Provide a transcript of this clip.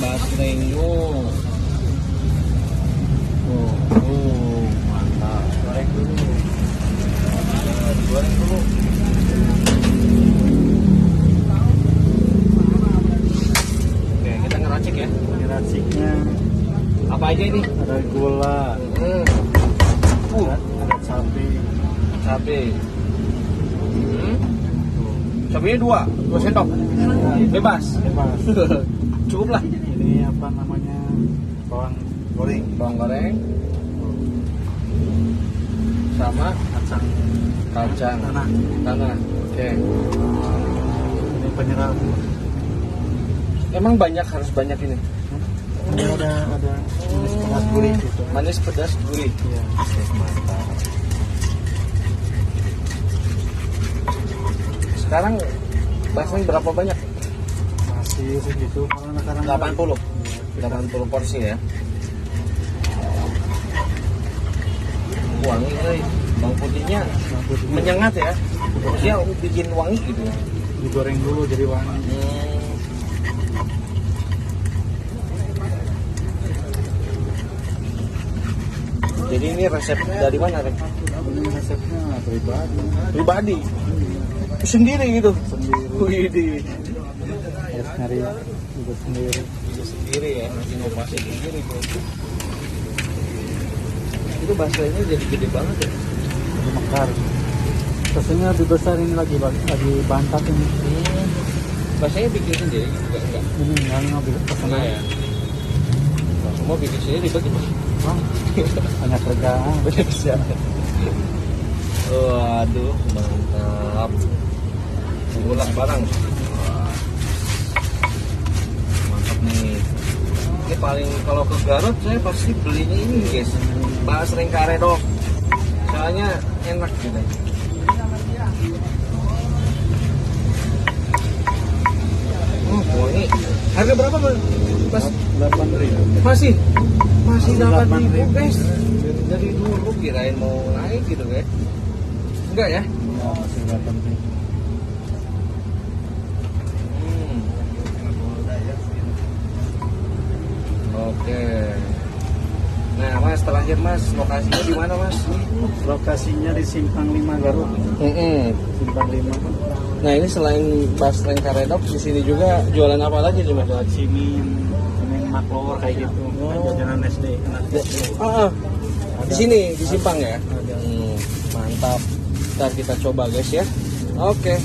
basrengnya. Mantap. Goreng dulu. Goreng dulu. Oke, kita ngeracik ya. Ngeraciknya Apa aja ini? ada gula, ada cabai. Cabe. Cabenya dua sendok. Bebas. Bebas. Cukup lah. Ini apa namanya, bawang goreng, Bawang goreng sama kacang tanah. Oke. Ini penyerap. Emang harus banyak ini. Ini ada manis pedas gurih gitu. Manis pedas gurih. Iya. Mantap. Sekarang basreng berapa banyak? Masih segitu karena sekarang 80 porsi ya. Wangi nih, bawang putihnya menyengat ya. Dia bikin wangi gitu. digoreng dulu jadi wangi. Jadi ini resep dari mana, Rek? Ini resepnya Pribadi. Sendiri gitu. sendiri. Wih, Harus nyari juga sendiri. sendiri ya, inovasi sendiri bro. Itu basrengnya jadi gede banget ya. Jadi mekar. Biasanya lebih besar ini lagi bantat ini. Basrengnya bikin sendiri juga enggak? Ini yang ngambil pesanan Ya. Nah, semua bikin sendiri ribet ya, Mas? Bang, banyak kerjaan. Banyak siap. Waduh, mantap. Ulah barang. Mantap nih. Ini paling kalau ke Garut saya pasti belinya ini guys, basreng karedok. Soalnya enak gitu. Oh ini harga berapa Mas? 8.000. Masih 8.000 8.000. guys. Dari dulu kirain mau naik gitu guys. Enggak ya? Ya, masih 8.000. Oke. Nah, Mas, terakhir Mas, lokasinya di mana, Mas? Lokasinya di Simpang 5 Garut. Simpang 5. Nah, ini selain basreng karedok, di sini juga jualan apa lagi nih, Mas? Ada cimin, maklor kayak gitu. Jajanan SD, anak SD. Di sini, di Simpang ya? Ada. Mantap. Ntar kita coba, guys ya. Oke.